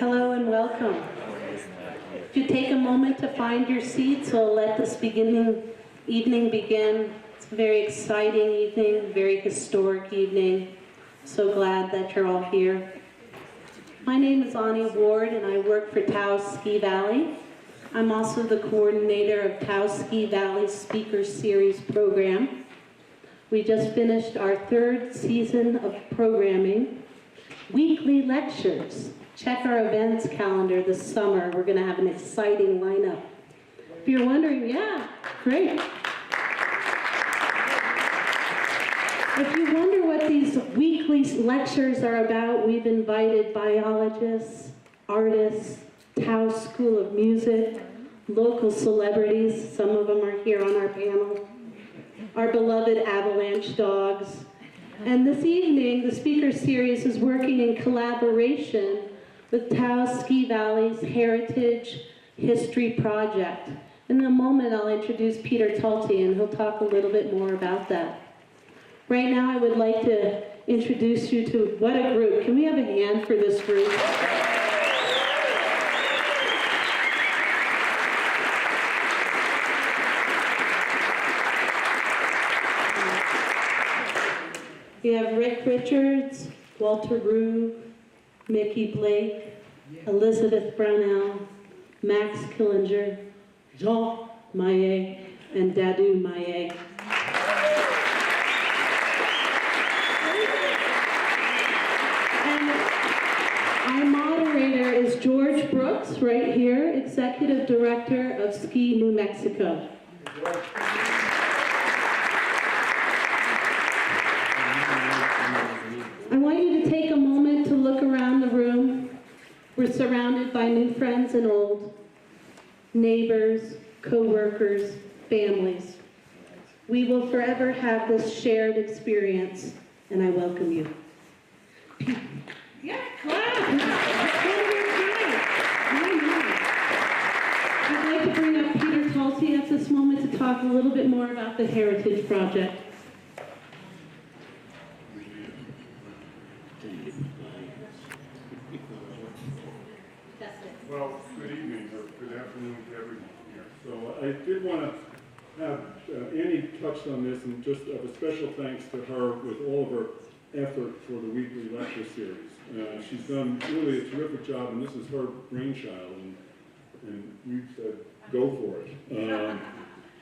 Hello and welcome. If you take a moment to find your seats, we'll let this evening begin. It's a very exciting evening, very historic evening. So glad that you're all here. My name is Ani Ward and I work for Taos Ski Valley. I'm also the coordinator of Taos Ski Valley Speaker Series program. We just finished our third season of programming, weekly lectures. Check our events calendar this summer. We're going to have an exciting lineup. If you're wondering, yeah, great. If you wonder what these weekly lectures are about, we've invited biologists, artists, Taos School of Music, local celebrities, some of them are here on our panel, our beloved Avalanche dogs. And this evening, the speaker series is working in collaboration with Taos Ski Valley's Heritage History Project. In a moment, I'll introduce Peter Tulte, and he'll talk a little bit more about that. Right now, I would like to introduce you to, what a group. Can we have a hand for this group? We have Rick Richards, Walter Ruegg, Mickey Blake, Elisabeth Brownell, Max Killinger, Jean Maillet, and Dadou Maillet. And our moderator is George Brooks, right here, Executive Director of Ski New Mexico. I want you to take a moment to look around the room. We're surrounded by new friends and old, neighbors, co-workers, families. We will forever have this shared experience, and I welcome you. Yeah, clap! I'd like to bring up Peter Tulte at this moment to talk a little bit more about the Heritage Project. Well, good evening, or good afternoon to everyone here. So I did want to have, Annie touched on this, and just have a special thanks to her with all of her effort for the weekly lecture series. She's done really a terrific job, and this is her brainchild, and we said, go for it.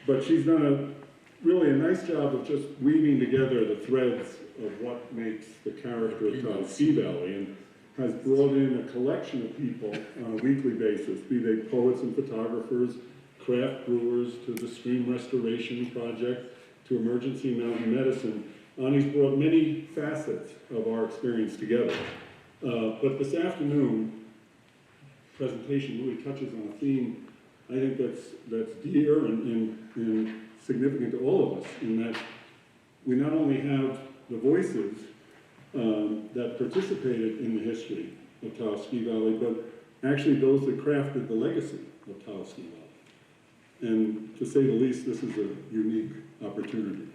But she's done really a nice job of just weaving together the threads of what makes the character of Taos Ski Valley, and has brought in a collection of people on a weekly basis, be they poets and photographers, craft brewers, to the stream restoration project, to emergency mountain medicine. Ani's brought many facets of our experience together. But this afternoon, presentation really touches on a theme I think that's dear and significant to all of us, in that we not only have the voices that participated in the history of Taos Ski Valley, but actually those that crafted the legacy of Taos Ski Valley. And to say the least, this is a unique opportunity.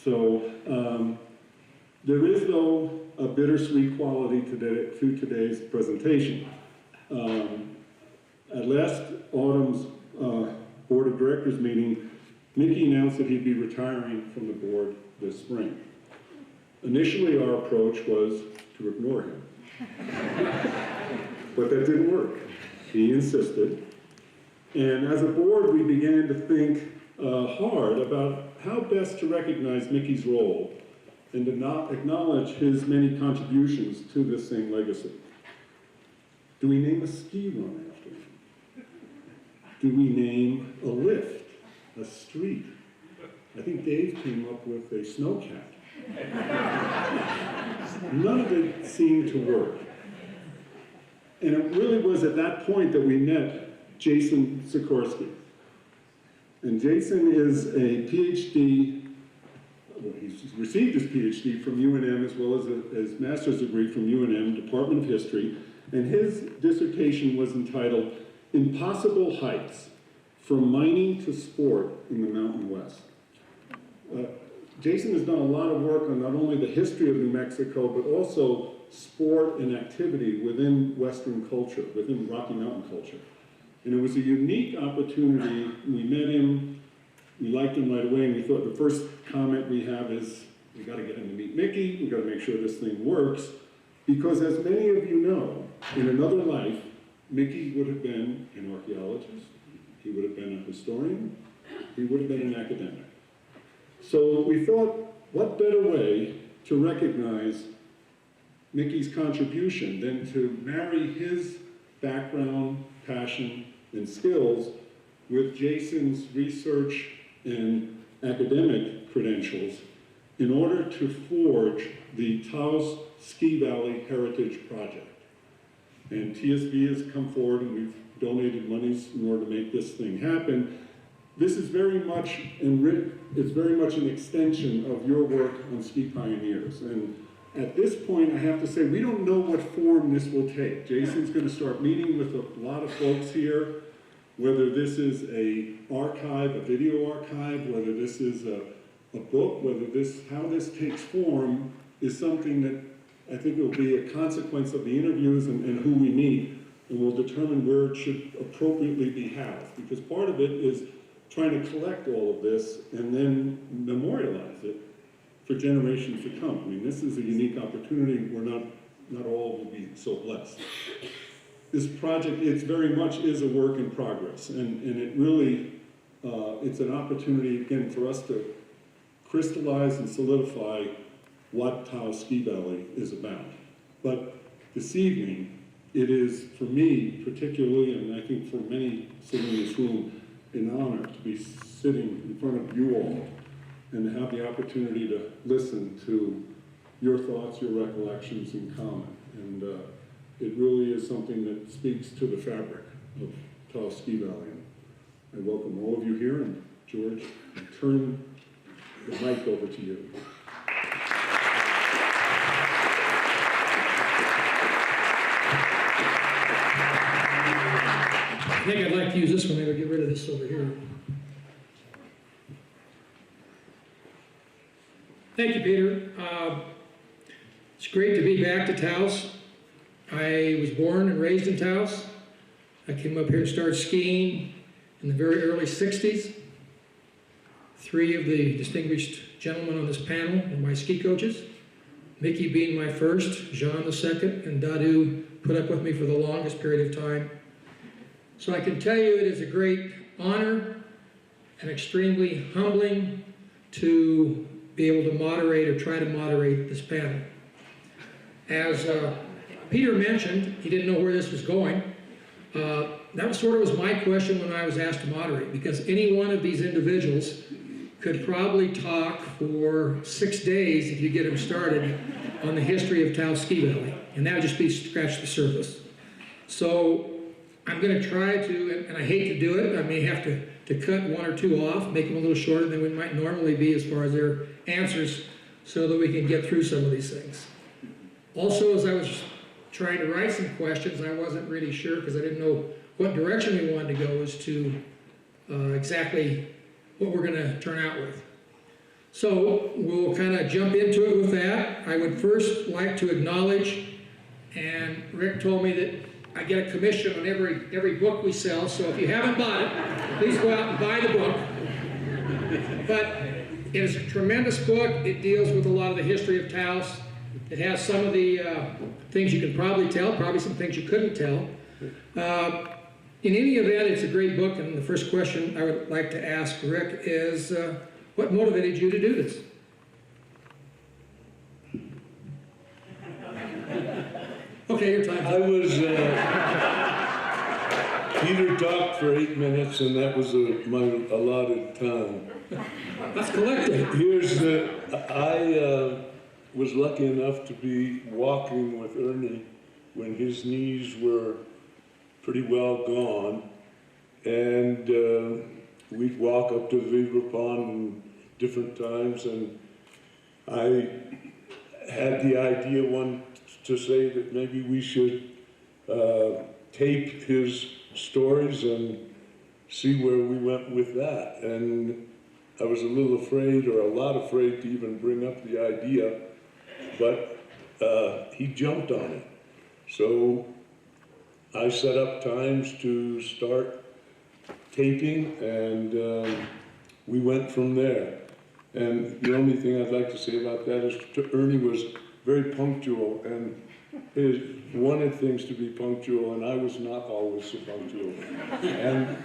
So there is, though, a bittersweet quality to today's presentation. At last autumn's Board of Directors meeting, Mickey announced that he'd be retiring from the board this spring. Initially, our approach was to ignore him. But that didn't work. He insisted. And as a board, we began to think hard about how best to recognize Mickey's role and to not acknowledge his many contributions to this same legacy. Do we name a ski run after him? Do we name a lift, a street? I think Dave came up with a snowcat. None of it seemed to work. And it really was at that point that we met Jason Sikorsky. And Jason is a PhD, well, he's received his PhD from UNM as well as his master's degree from UNM, Department of History, and his dissertation was entitled Impossible Heights, From Mining to Sport in the Mountain West. Jason has done a lot of work on not only the history of New Mexico, but also sport and activity within Western culture, within Rocky Mountain culture. And it was a unique opportunity. We met him, we liked him right away, and we thought the first comment we have is, we gotta get him to meet Mickey, we gotta make sure this thing works. Because as many of you know, in another life, Mickey would have been an archaeologist, he would have been a historian, he would have been an academic. So we thought, what better way to recognize Mickey's contribution than to marry his background, passion, and skills with Jason's research and academic credentials in order to forge the Taos Ski Valley Heritage Project. And TSV has come forward and we've donated monies in order to make this thing happen. This is very much it's very much an extension of your work on Ski Pioneers. And at this point, I have to say, we don't know what form this will take. Jason's going to start meeting with a lot of folks here, whether this is a archive, a video archive, whether this is a book, how this takes form is something that I think will be a consequence of the interviews and who we meet, and will determine where it should appropriately be housed. Because part of it is trying to collect all of this and then memorialize it for generations to come. I mean, this is a unique opportunity. We're not all will be so blessed. This project, it very much is a work in progress, and it really, it's an opportunity, again, for us to crystallize and solidify what Taos Ski Valley is about. But this evening, it is, for me particularly, and I think for many sitting in this room, an honor to be sitting in front of you all and to have the opportunity to listen to your thoughts, your recollections, and comment. And it really is something that speaks to the fabric of Taos Ski Valley. And I welcome all of you here, and George, I turn the mic over to you. I think I'd like to use this one. Maybe I'll get rid of this over here. Thank you, Peter. It's great to be back to Taos. I was born and raised in Taos. I came up here and started skiing in the very early 60s. 3 of the distinguished gentlemen on this panel were my ski coaches. Mickey being my first, Jean the second, and Dadou put up with me for the longest period of time. So I can tell you it is a great honor and extremely humbling to be able to moderate or try to moderate this panel. As Peter mentioned, he didn't know where this was going. That was my question when I was asked to moderate, because any one of these individuals could probably talk for 6 days if you get them started on the history of Taos Ski Valley, and that would just be scratch the surface. So I'm going to try to, and I hate to do it, I may have to cut 1 or 2 off, make them a little shorter than we might normally be as far as their answers, so that we can get through some of these things. Also, as I was trying to write some questions, I wasn't really sure, because I didn't know what direction we wanted to go as to exactly what we're going to turn out with. So we'll kind of jump into it with that. I would first like to acknowledge, and Rick told me that I get a commission on every book we sell, so if you haven't bought it, please go out and buy the book. But it is a tremendous book. It deals with a lot of the history of Taos. It has some of the things you can probably tell, probably some things you couldn't tell. In any event, it's a great book, and the first question I would like to ask Rick is, what motivated you to do this? Okay, your time. I was, Peter talked for 8 minutes, and that was my allotted time. Let's collect it. I was lucky enough to be walking with Ernie when his knees were pretty well gone, and we'd walk up to the Beaver Pond in different times, and I had the idea to say that maybe we should tape his stories and see where we went with that. And I was a little afraid, or a lot afraid, to even bring up the idea, but he jumped on it. So I set up times to start taping, and we went from there. And the only thing I'd like to say about that is Ernie was very punctual, and he wanted things to be punctual, and I was not always so punctual. And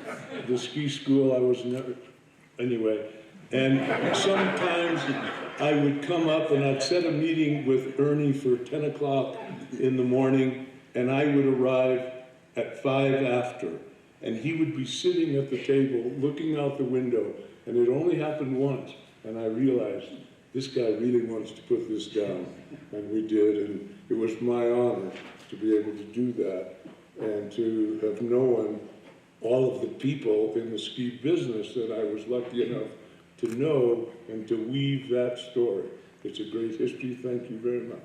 the ski school, I was never, anyway. And sometimes I would come up and I'd set a meeting with Ernie for 10 o'clock in the morning, and I would arrive at 5 after. And he would be sitting at the table, looking out the window, and it only happened once. And I realized, this guy really wants to put this down. And we did, and it was my honor to be able to do that, and to have known all of the people in the ski business that I was lucky enough to know and to weave that story. It's a great history. Thank you very much.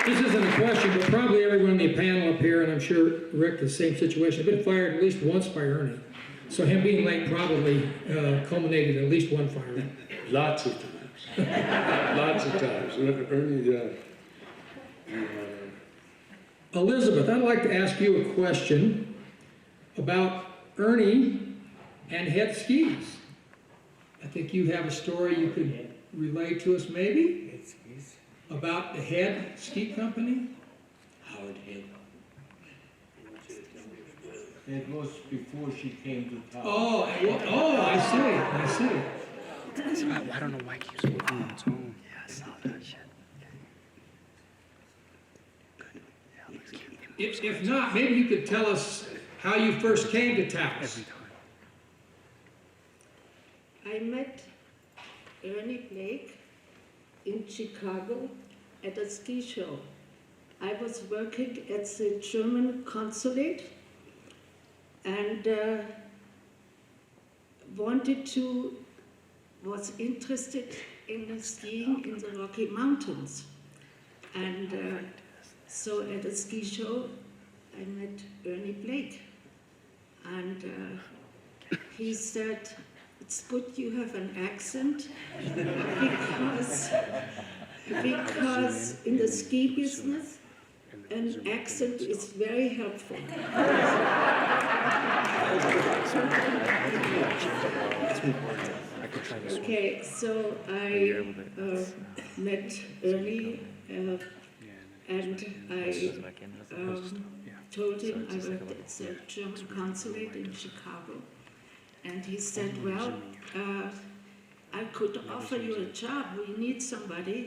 This isn't a question, but probably everyone in the panel up here, and I'm sure Rick, the same situation, has been fired at least once by Ernie. So him being late probably culminated in at least one firing. Lots of times. Lots of times. Ernie, Elisabeth, I'd like to ask you a question about Ernie and head skis. I think you have a story you could relate to us, maybe? Head skis? About the head ski company? Howard Head. It was before she came to town. Oh, I see. I don't know why it keeps moving on its own. Yeah, I saw that shit. If not, maybe you could tell us how you first came to Taos. I met Ernie Blake in Chicago at a ski show. I was working at the German consulate and was interested in skiing in the Rocky Mountains. And so at a ski show, I met Ernie Blake. And he said, "It's good you have an accent because in the ski business, an accent is very helpful." Okay, so I met Ernie and I told him I worked at the German consulate in Chicago. And he said, "Well, I could offer you a job. We need somebody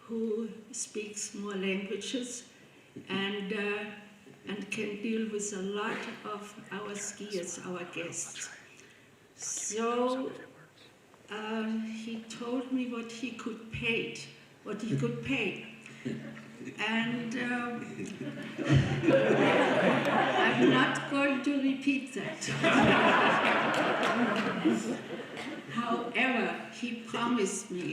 who speaks more languages and can deal with a lot of our skiers, our guests." So he told me what he could pay. And I'm not going to repeat that. However, he promised me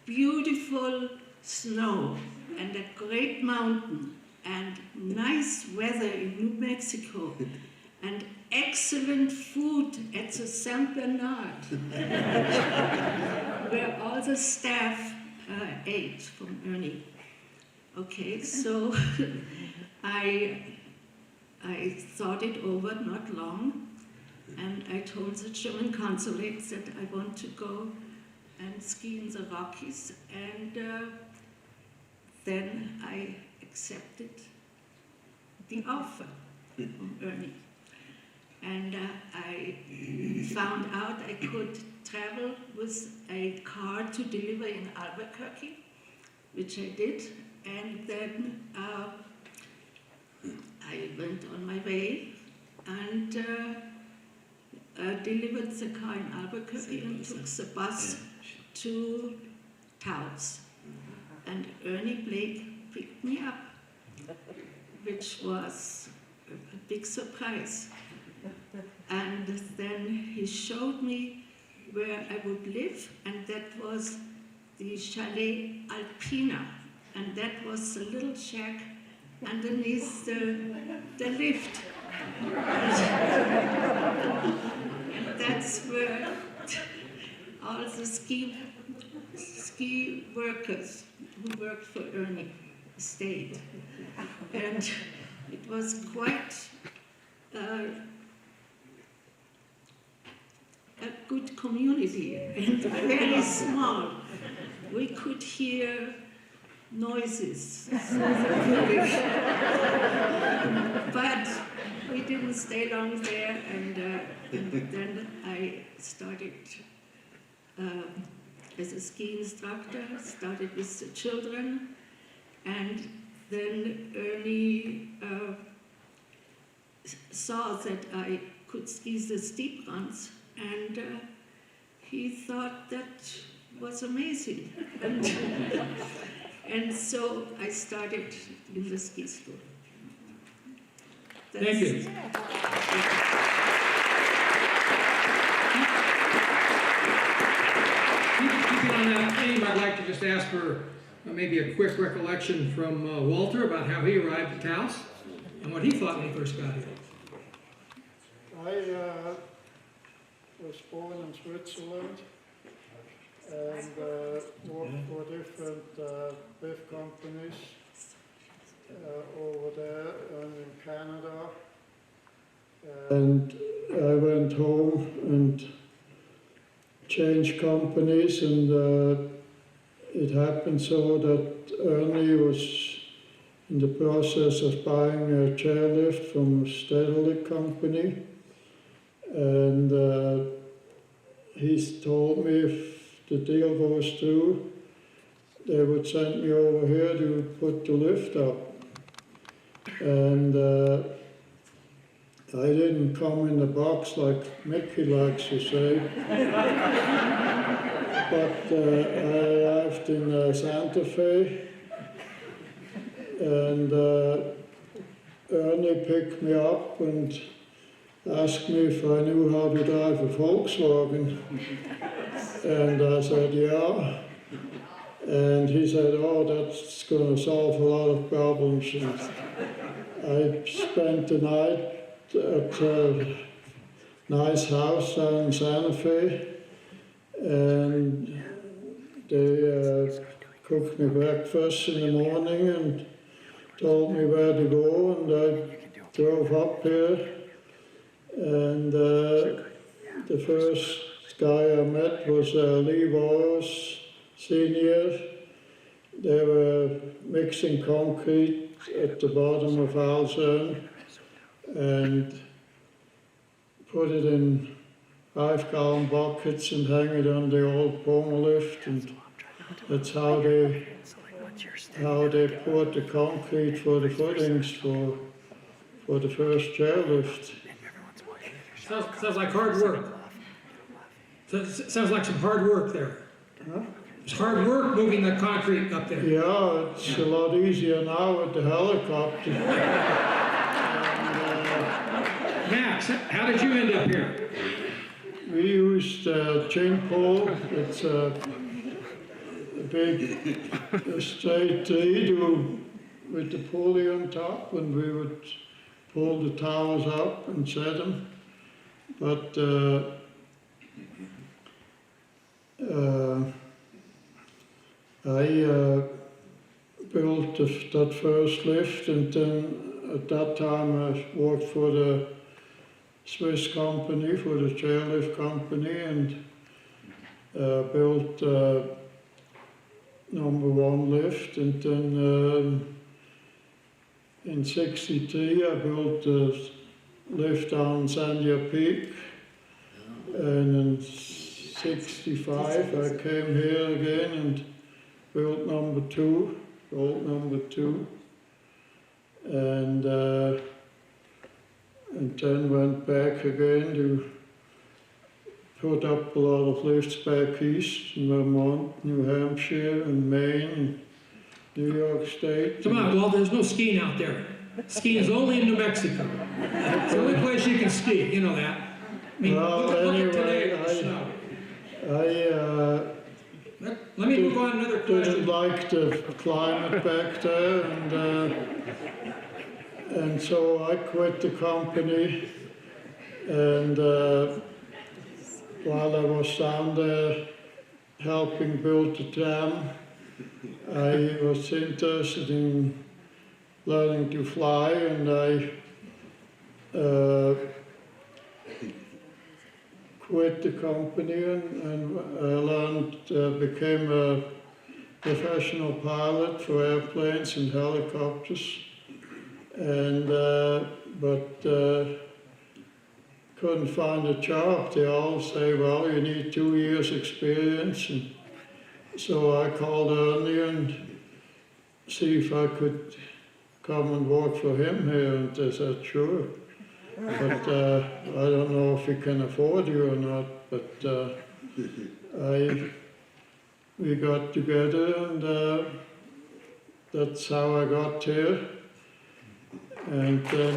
beautiful snow and a great mountain and nice weather in New Mexico and excellent food at the St. Bernard, where all the staff ate from Ernie. Okay, so I thought it over not long, and I told the German consulate that I want to go and ski in the Rockies, and then I accepted the offer from Ernie. And I found out I could travel with a car to deliver in Albuquerque, which I did. And then I went on my way and delivered the car in Albuquerque and took the bus to Taos. And Ernie Blake picked me up, which was a big surprise. And then he showed me where I would live, and that was the Chalet Alpina. And that was a little shack underneath the lift. And that's where all the ski workers who worked for Ernie stayed. And it was quite a good community and very small. We could hear noises through the building. But we didn't stay long there, and then I started as a ski instructor, started with the children, and then Ernie saw that I could ski the steep runs, and he thought that was amazing. And so I started in the ski school. Thank you. Keeping on that theme, I'd like to just ask for maybe a quick recollection from Walter about how he arrived at Taos and what he thought when he first got here. I was born in Switzerland and worked for different beef companies over there and in Canada. And I went home and changed companies, and it happened so that Ernie was in the process of buying a chairlift from a Dadou company, and he's told me if the deal goes through, they would send me over here to put the lift up. And I didn't come in the box like Mickey likes to say, but I arrived in Santa Fe, and Ernie picked me up and asked me if I knew how to drive a Volkswagen, and I said yeah, and he said, oh, that's going to solve a lot of problems. And I spent the night at a nice house down in Santa Fe, and they cooked me breakfast in the morning and told me where to go, and I drove up here, and the first guy I met was Lee Warros, Senior. They were mixing concrete at the bottom of Alzern and put it in 5-gallon buckets and hang it on the old Poma lift, and that's how they poured the concrete for the footings for the first chairlift. Sounds like hard work. Sounds like some hard work there. Huh? It's hard work moving the concrete up there. Yeah, it's a lot easier now with the helicopter. Max, how did you end up here? We used chain pole. It's a big straight tree with the pulley on top, and we would pull the towers up and set them. But I built that first lift, and then at that time I worked for the Swiss company, for the chairlift company, and built #1 lift, and then in '63 I built the lift down Sandia Peak, and in '65 I came here again and built #2, built #2, and then went back again to put up a lot of lifts back east in Vermont, New Hampshire, and Maine, and New York State. Come on, Walt, there's no skiing out there. Skiing is only in New Mexico. It's the only place you can ski, you know that. I mean, Well, look anyway, at today with the snow. Let me move on to another question. Didn't like the climate back there, And so I quit the company, and while I was down there helping build the dam, I was interested in learning to fly, and I quit the company and learned, became a professional pilot for airplanes and helicopters, and but couldn't find a job. They all say, well, you need 2 years experience, and so I called Ernie and see if I could come and work for him here, and they said, sure. But I don't know if he can afford you or not, but we got together, and that's how I got here. And then...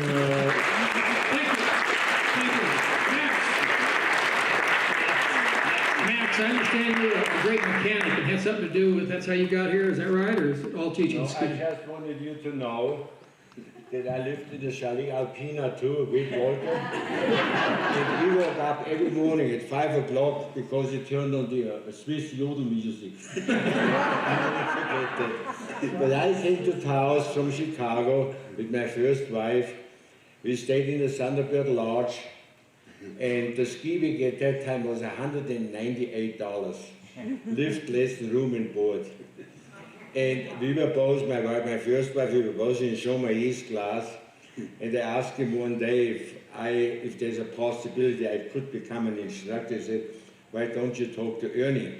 Max, I understand you're a great mechanic and had something to do with, that's how you got here, is that right, or is it all teaching No, ski? I just wanted you to know that I lived in the Chalet Alpina too with Walter. And he woke up every morning at 5 o'clock because he turned on the Swiss yodel music. But I came to Taos from Chicago with my first wife. We stayed in the Thunderbird Lodge, and the ski week at that time was $198. Liftless, room and board. And we were both, my first wife, we were both in Jean-Marie's class, and I asked him one day if there's a possibility I could become an instructor. He said, why don't you talk to Ernie?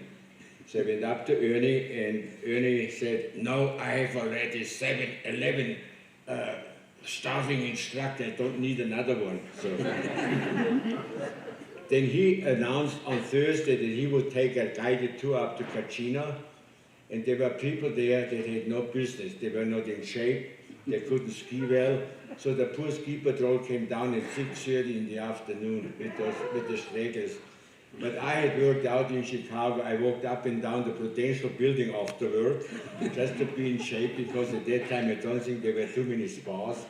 So I went up to Ernie, and Ernie said, no, I have already 11 starving instructor, I don't need another one. So then he announced on Thursday that he would take a guided tour up to Kachina. And there were people there that had no business. They were not in shape. They couldn't ski well. So the poor ski patrol came down at 6:30 in the afternoon with the Schlegels. But I had worked out in Chicago. I walked up and down the Prudential building after work just to be in shape, because at that time I don't think there were too many spas.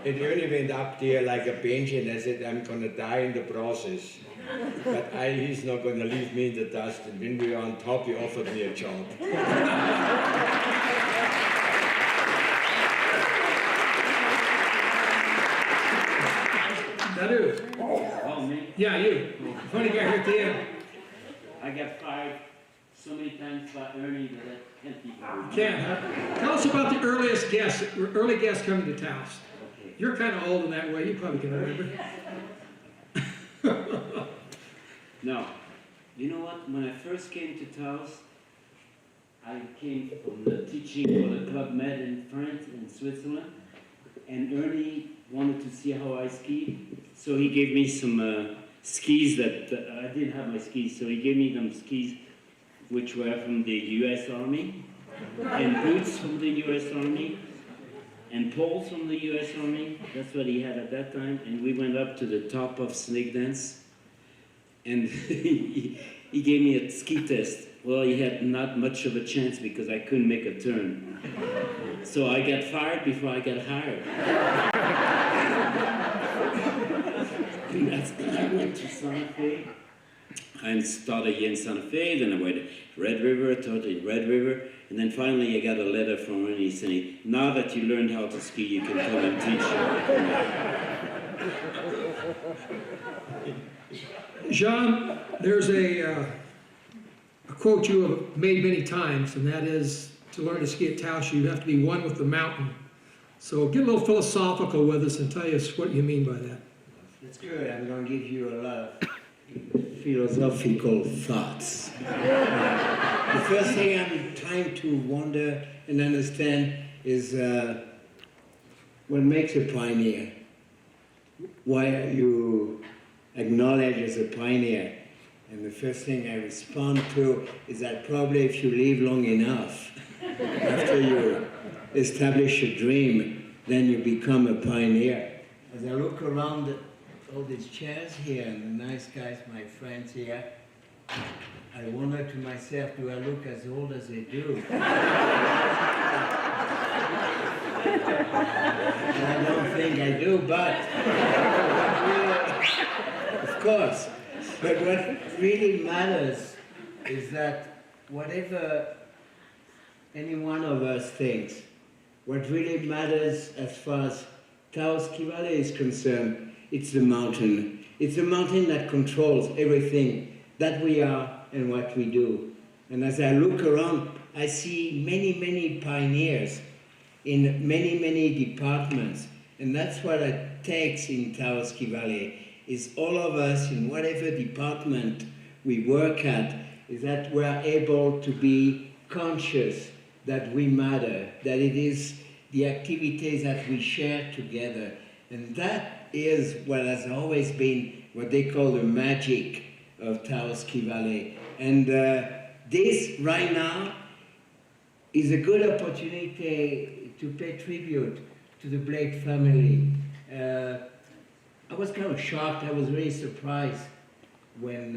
And Ernie went up there like a bench, and I said, I'm going to die in the process. But he's not going to leave me in the dust. And when we were on top, he offered me a job. Dadou. Oh, me? Yeah, you. Funny guy here at the end. I got fired so many times by Ernie that I can't be heard. Ken, tell us about the early guests coming to Taos. Okay. You're kind of old in that way, you probably can remember. No. You know what? When I first came to Taos, I came from the teaching for the Club Med in France and Switzerland, and Ernie wanted to see how I ski, so he gave me some skis that I didn't have my skis, so he gave me some skis which were from the U.S. Army, and boots from the U.S. Army, and poles from the U.S. Army. That's what he had at that time, and we went up to the top of Snake Dance. And he gave me a ski test. Well, he had not much of a chance because I couldn't make a turn. So I got fired before I got hired. And I went to Santa Fe. I started here in Santa Fe, then I went to Red River, taught in Red River, and then finally I got a letter from Ernie saying, now that you learned how to ski, you can come and teach. Jean, there's a quote you have made many times, and that is, to learn to ski at Taos, you have to be one with the mountain. So get a little philosophical with us and tell us what you mean by that. That's good. I'm going to give you a lot of philosophical thoughts. The first thing I'm trying to wonder and understand is what makes a pioneer? Why are you acknowledged as a pioneer? And the first thing I respond to is that probably if you live long enough, after you establish a dream, then you become a pioneer. As I look around all these chairs here and the nice guys, my friends here, I wonder to myself, do I look as old as they do? And I don't think I do, but of course. But what really matters is that whatever any one of us thinks, what really matters as far as Taos Ski Valley is concerned, it's the mountain. It's the mountain that controls everything that we are and what we do. And as I look around, I see many, many pioneers in many, many departments. And that's what it takes in Taos Ski Valley, is all of us in whatever department we work at, is that we are able to be conscious that we matter, that it is the activities that we share together. And that is what has always been what they call the magic of Taos Ski Valley. And this right now is a good opportunity to pay tribute to the Blake family. I was kind of shocked, I was really surprised when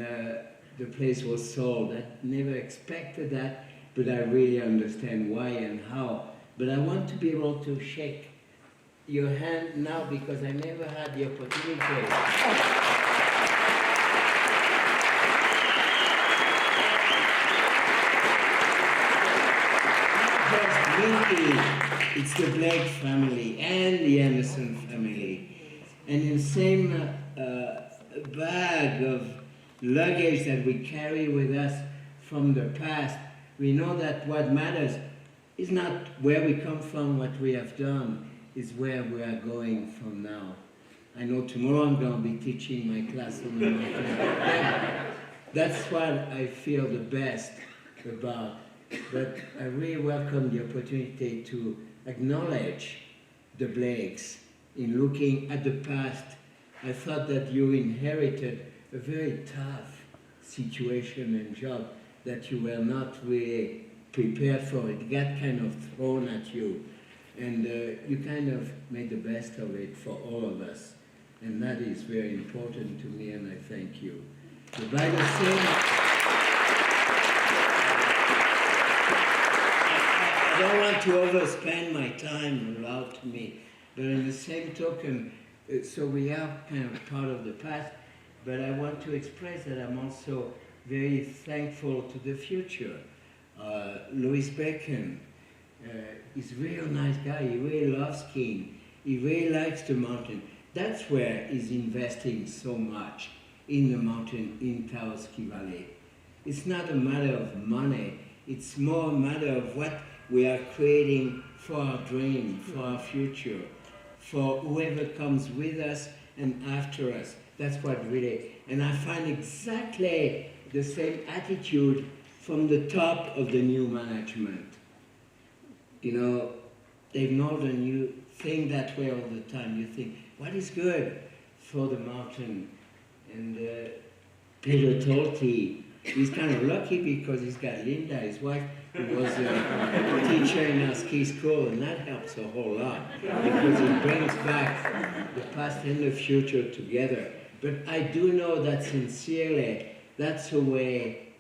the place was sold. I never expected that, but I really understand why and how. But I want to be able to shake your hand now because I never had the opportunity. It's the Blake family and the Anderson family. And in the same bag of luggage that we carry with us from the past, we know that what matters is not where we come from, what we have done, is where we are going from now. I know tomorrow I'm going to be teaching my class on the mountain. That's what I feel the best about. But I really welcome the opportunity to acknowledge the Blakes. In looking at the past, I thought that you inherited a very tough situation and job that you were not really prepared for. It got kind of thrown at you. And you kind of made the best of it for all of us. And that is very important to me, and I thank you. The Bible says, I don't want to overspend my time allowed to me, but in the same token, so we are kind of part of the past, but I want to express that I'm also very thankful to the future. Louis Bacon is a real nice guy. He really loves skiing. He really likes the mountain. That's where he's investing so much, in the mountain in Taos Ski Valley. It's not a matter of money. It's more a matter of what we are creating for our dream, for our future, for whoever comes with us and after us. That's what really, and I find exactly the same attitude from the top of the new management. You know, Dave Norton, you think that way all the time. You think, what is good for the mountain? And Peter Tolti, he's kind of lucky because he's got Linda, his wife, who was a teacher in our ski school, and that helps a whole lot because it brings back the past and the future together. But I do know that sincerely, that's the way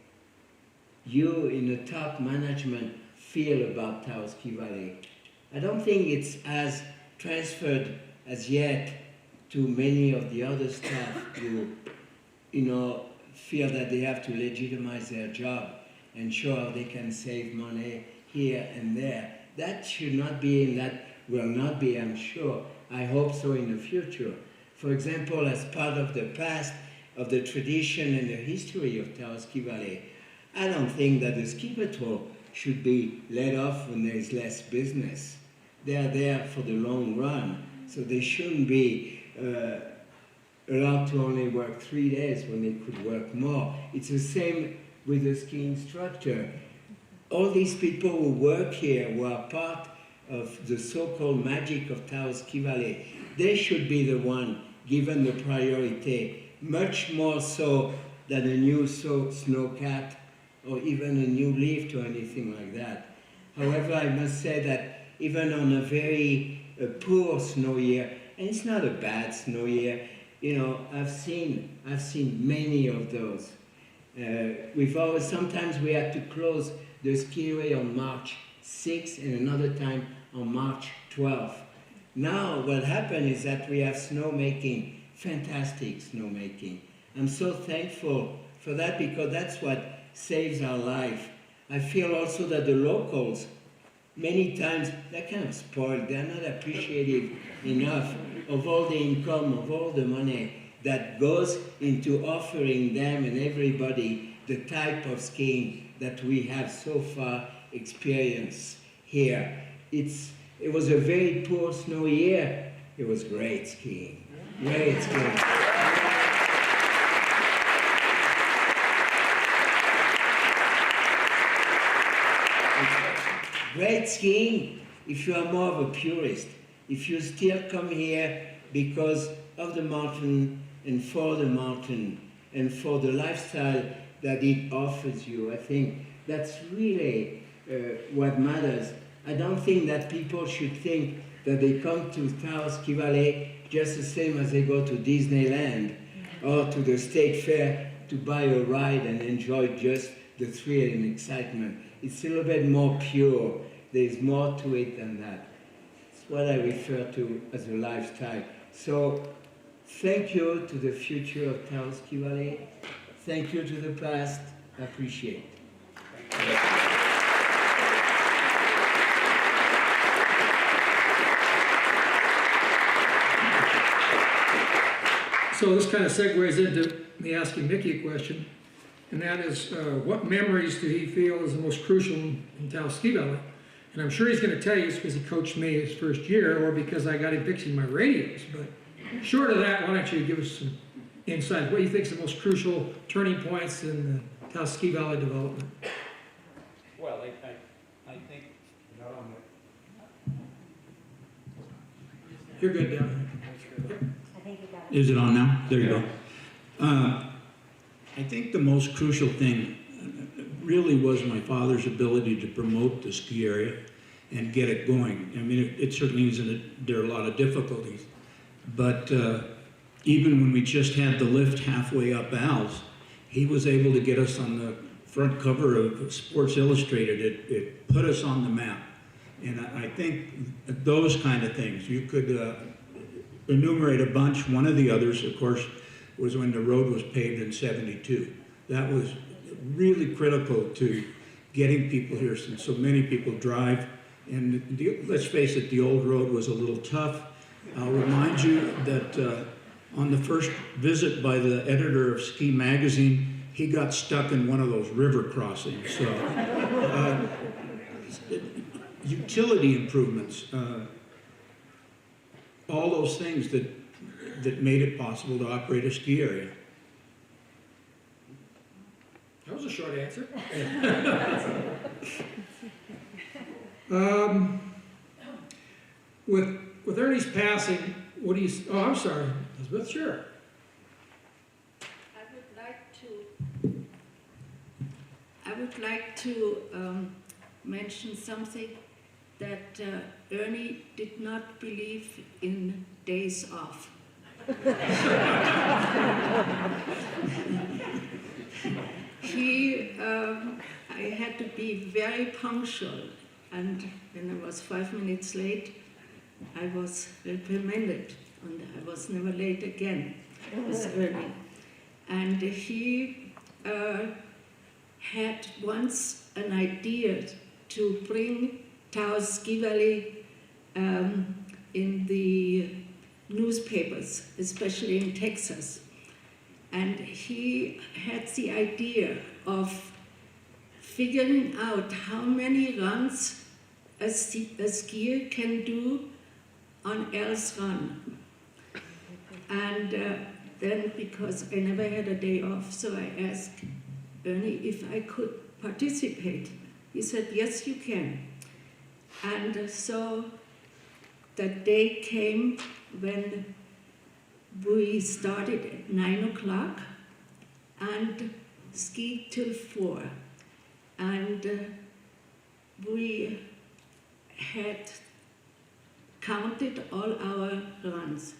you in the top management feel about Taos Ski Valley. I don't think it's as transferred as yet to many of the other staff who, you know, feel that they have to legitimize their job and show how they can save money here and there. That should not be, and that will not be, I'm sure. I hope so in the future. For example, as part of the past, of the tradition and the history of Taos Ski Valley, I don't think that the ski patrol should be let off when there is less business. They are there for the long run, so they shouldn't be allowed to only work 3 days when they could work more. It's the same with the ski instructor. All these people who work here, who are part of the so-called magic of Taos Ski Valley, they should be the one given the priority, much more so than a new snowcat or even a new lift or anything like that. However, I must say that even on a very poor snow year, and it's not a bad snow year, you know, I've seen many of those. Sometimes we had to close the skiway on March 6th and another time on March 12th. Now what happened is that we have snowmaking, fantastic snowmaking. I'm so thankful for that because that's what saves our life. I feel also that the locals, many times, they're kind of spoiled. They're not appreciative enough of all the income, of all the money that goes into offering them and everybody the type of skiing that we have so far experienced here. It was a very poor snow year. It was great skiing. Great skiing. Great skiing if you are more of a purist. If you still come here because of the mountain and for the mountain and for the lifestyle that it offers you, I think that's really what matters. I don't think that people should think that they come to Taos Ski Valley just the same as they go to Disneyland or to the state fair to buy a ride and enjoy just the thrill and excitement. It's a little bit more pure. There's more to it than that. It's what I refer to as a lifestyle. So thank you to the future of Taos Ski Valley. Thank you to the past. I appreciate it. So this kind of segues into me asking Mickey a question, and that is, what memories do he feel is the most crucial in Taos Ski Valley? And I'm sure he's going to tell you it's because he coached me his first year, or because I got him fixing my radios. But short of that, why don't you give us some insight? What do you think is the most crucial turning points in the Taos Ski Valley development? Well, I think. You're good, Dan. Is it on now? There you go. I think the most crucial thing really was my father's ability to promote the ski area and get it going. I mean, it certainly there are a lot of difficulties, but even when we just had the lift halfway up Al's, he was able to get us on the front cover of Sports Illustrated. It put us on the map. And I think those kind of things, you could enumerate a bunch. One of the others, of course, was when the road was paved in '72. That was really critical to getting people here, since so many people drive. And let's face it, the old road was a little tough. I'll remind you that on the first visit by the editor of Ski Magazine, he got stuck in one of those river crossings. So, utility improvements, all those things that made it possible to operate a ski area. That was a short answer. With Ernie's passing, what do you? Oh, I'm sorry, Elizabeth. Sure. I would like to mention something that Ernie did not believe in days off. I had to be very punctual, and when I was 5 minutes late, I was reprimanded, and I was never late again with Ernie. And he had once an idea to bring Taos Ski Valley in the newspapers, especially in Texas. And he had the idea of figuring out how many runs a skier can do on L's run. And then, because I never had a day off, so I asked Ernie if I could participate. He said, yes, you can. And so that day came when we started at 9 o'clock and skied till 4. And we had counted all our runs.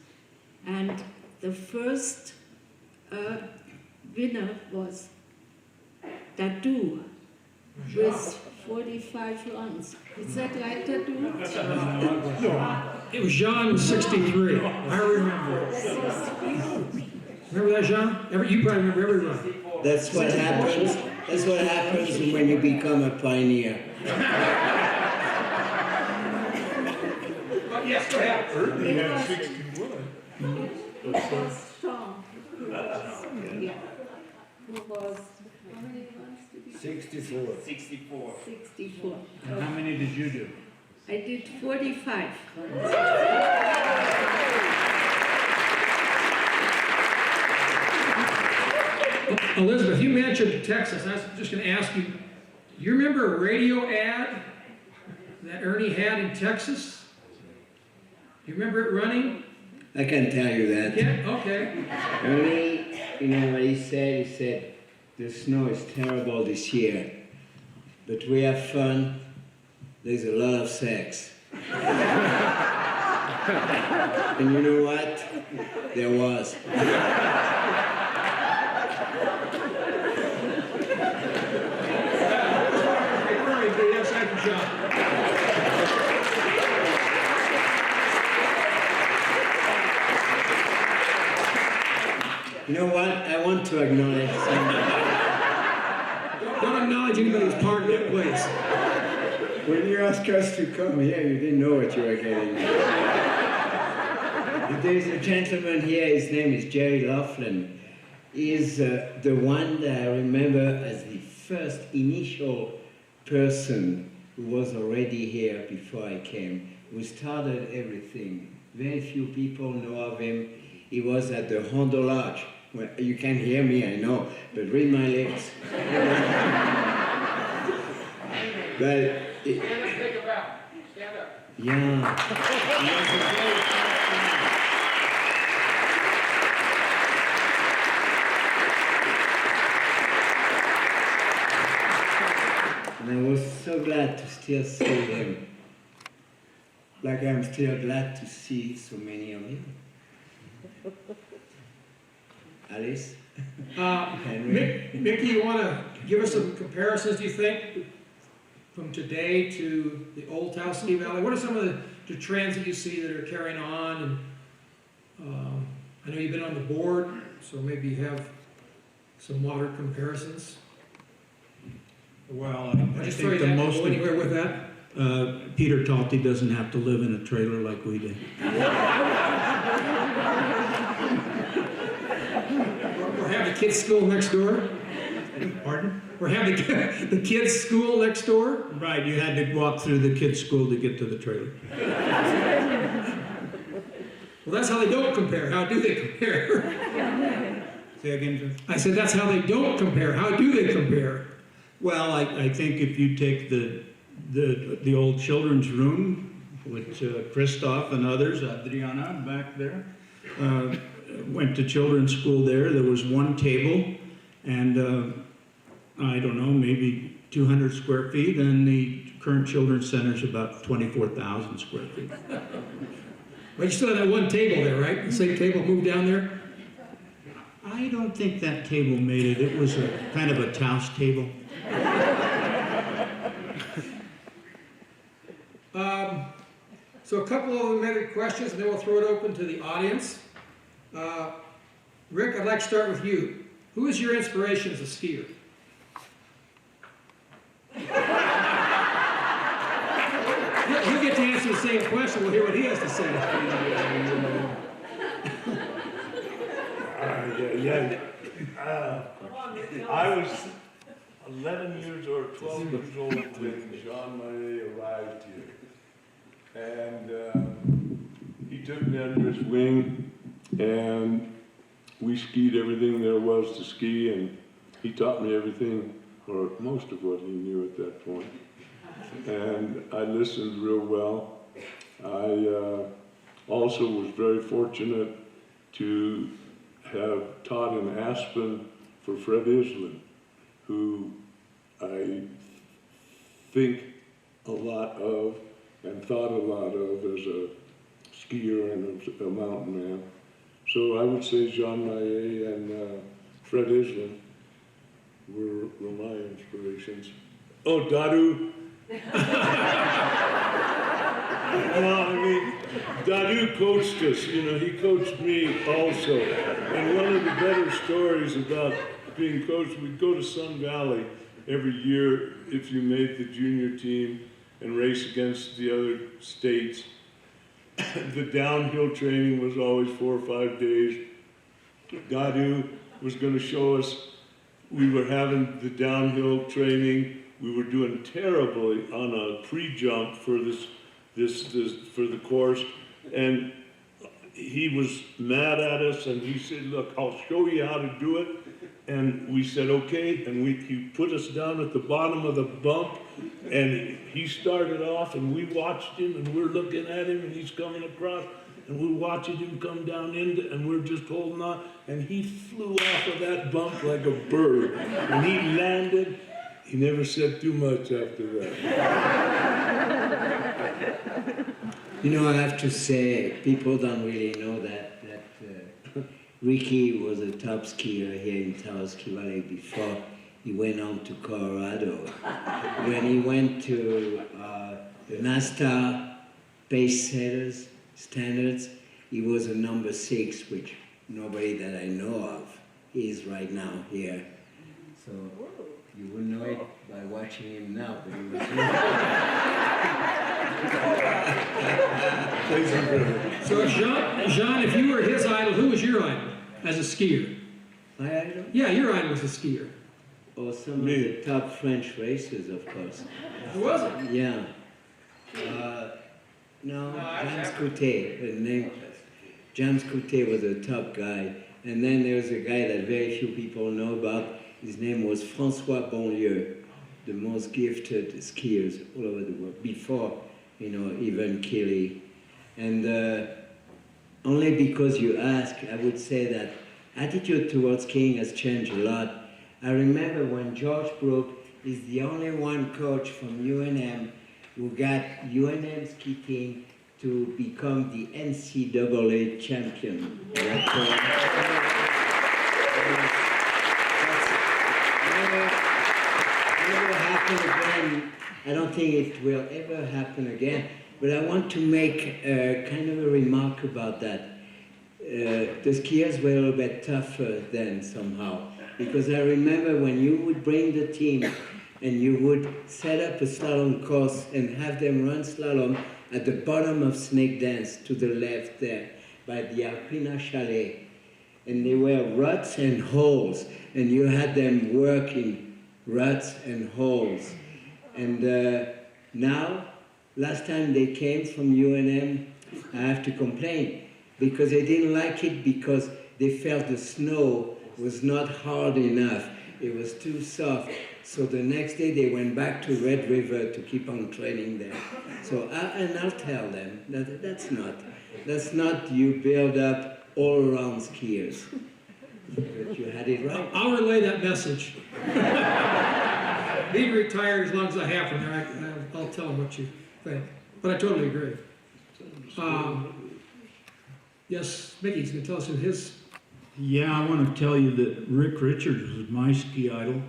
And the first winner was Dadou with 45 runs. Is that right, Dadou? It was Jean was 63. I remember. Remember that, Jean? You probably remember every run. That's what happens. That's what happens when you become a pioneer. Yes, go ahead. Ernie had 61. It was strong. Yeah. Who was, how many runs did you do? 64. 64. 64. And how many did you do? I did 45. Elisabeth, you mentioned Texas. I was just going to ask you, you remember a radio ad that Ernie had in Texas? You remember it running? I can tell you that. Yeah, okay. Ernie, you know what he said? He said, the snow is terrible this year, but we have fun. There's a lot of sex. And you know what? There was. You know what? I want to acknowledge something. Don't acknowledge anybody's part in that place. When you asked us to come here, you didn't know what you were getting. There's a gentleman here, his name is Jerry Laughlin. He's the one that I remember as the first initial person who was already here before I came, who started everything. Very few people know of him. He was at the Hondo Lodge. Well, you can't hear me, I know, but read my lips. But Stand up, take a bow. Stand up. yeah. And I was so glad to still see him. Like I'm still glad to see so many of you. Alice? Henry? Mickey, you want to give us some comparisons, do you think, from today to the old Taos Ski Valley? What are some of the trends that you see that are carrying on? And I know you've been on the board, so maybe you have some water comparisons. Well, I'll I just think throw the you most. that anywhere with that. Peter Talty doesn't have to live in a trailer like we do. Or have the kids' school next door. Pardon? Or have the kids' school next door. Right, you had to walk through the kids' school to get to the trailer. Well, that's how they don't compare. How do they compare? Say again, sir? I said that's how they don't compare. How do they compare? Well, I think if you take the old children's room, which Christoph and others, Adriana back there, went to children's school there. There was one table, and I don't know, maybe 200 square feet, and the current children's center is about 24,000 square feet. But you still have that one table there, right? The same table moved down there? I don't think that table made it. It was a kind of a Taos table. So a couple of other questions, and then we'll throw it open to the audience. Rick, I'd like to start with you. Who is your inspiration as a skier? He'll get to answer the same question. We'll hear what he has to say. I was 11 years or 12 years old when Jean Marais arrived here. And he took me under his wing, and we skied everything there was to ski, and he taught me everything, or most of what he knew at that point. And I listened real well. I also was very fortunate to have taught in Aspen for Fred Island, who I think a lot of and thought a lot of as a skier and a mountain man. So I would say Jean Marais and Fred Island were my inspirations. Oh, Dadou. No, I mean, Dadou coached us, you know, he coached me also. And one of the better stories about being coached, we'd go to Sun Valley every year if you made the junior team and race against the other states. The downhill training was always 4 or 5 days. Dadou was going to show us, we were having the downhill training, we were doing terribly on a pre-jump for for the course, and he was mad at us, and he said, look, I'll show you how to do it. And we said, okay, and he put us down at the bottom of the bump, and he started off, and we watched him, and we're looking at him, and he's coming across, and we're watching him come down and we're just holding on, and he flew off of that bump like a bird, and he landed. He never said too much after that. You know, I have to say, people don't really know that Ricky was a top skier here in Taos Ski Valley before he went on to Colorado. When he went to the NASTA pace setters standards, he was a number 6, which nobody that I know of is right now here. So you wouldn't know it by watching him now, but he was So Jean, if you were his idol, who was your idol as a skier? My idol? Yeah, your idol was a skier. Or some of the top French racers, of course. Who was it? Yeah. No, James Coutet, the name. James Coutet was a top guy. And then there was a guy that very few people know about. His name was François Bonlieu, the most gifted skiers all over the world, before, you know, even Kelly. And only because you ask, I would say that attitude towards skiing has changed a lot. I remember when George Brook is the only one coach from UNM who got UNM ski team to become the NCAA champion. That never happened again. I don't think it will ever happen again. But I want to make kind of a remark about that. The skiers were a little bit tougher then somehow. Because I remember when you would bring the team and you would set up a slalom course and have them run slalom at the bottom of Snake Dance to the left there by the Alpina Chalet. And there were ruts and holes, and you had them working ruts and holes. And now, last time they came from UNM, I have to complain because they didn't like it because they felt the snow was not hard enough. It was too soft. So the next day they went back to Red River to keep on training there. So and I'll tell them that that's not you build up all around skiers. But you had it right. I'll relay that message. Being retired as long as I have from there, I'll tell them what you think. But I totally agree. Yes, Mickey's going to tell us who his... Yeah, I want to tell you that Rick Richards was my ski idol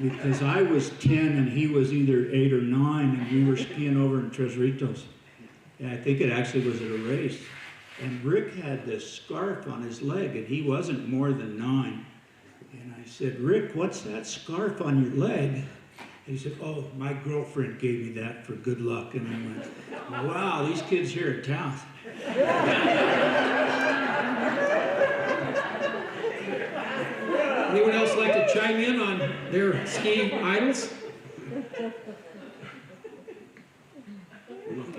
because I was 10 and he was either 8 or 9 and we were skiing over in Tres Ritos. And I think it actually was at a race. And Rick had this scarf on his leg and he wasn't more than 9. And I said, Rick, what's that scarf on your leg? And he said, oh, my girlfriend gave me that for good luck. And I went, wow, these kids here at Taos. Anyone else like to chime in on their ski idols?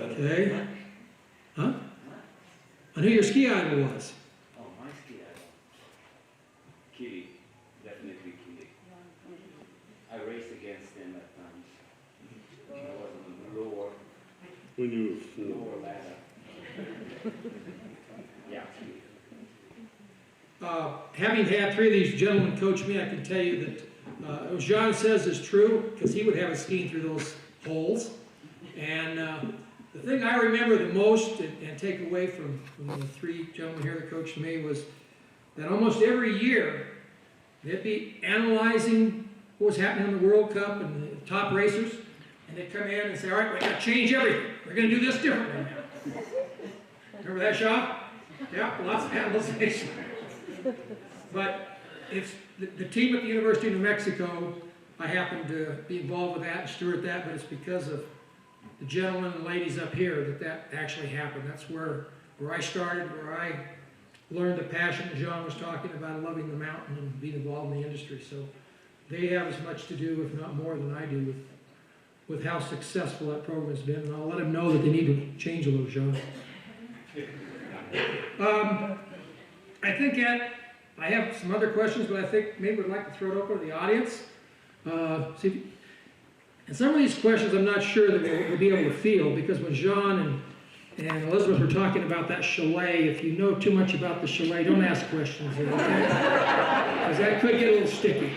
Okay. Huh? On who your ski idol was? Oh, my ski idol. Kitty. Definitely Kitty. I raced against him at times. I was on the lower ladder. Yeah. Having had 3 of these gentlemen coach me, I can tell you that what Jean says is true, because he would have us skiing through those holes. And the thing I remember the most and take away from the 3 gentlemen here that coached me was that almost every year they'd be analyzing what was happening in the World Cup and the top racers, and they'd come in and say, all right, we got to change everything. We're going to do this differently now. Remember that, Shaw? Yeah, lots of analyzation. But it's the team at the University of New Mexico, I happen to be involved with that and steward that, but it's because of the gentlemen and ladies up here that actually happened. That's where I started, where I learned the passion that John was talking about, loving the mountain and being involved in the industry. So they have as much to do, if not more, than I do with how successful that program has been. And I'll let them know that they need to change a little, John. I think I have some other questions, but I think maybe we'd like to throw it open to the audience. And some of these questions I'm not sure that we'll be able to field, because when John and Elisabeth were talking about that chalet, if you know too much about the chalet, don't ask questions, okay? Because that could get a little sticky.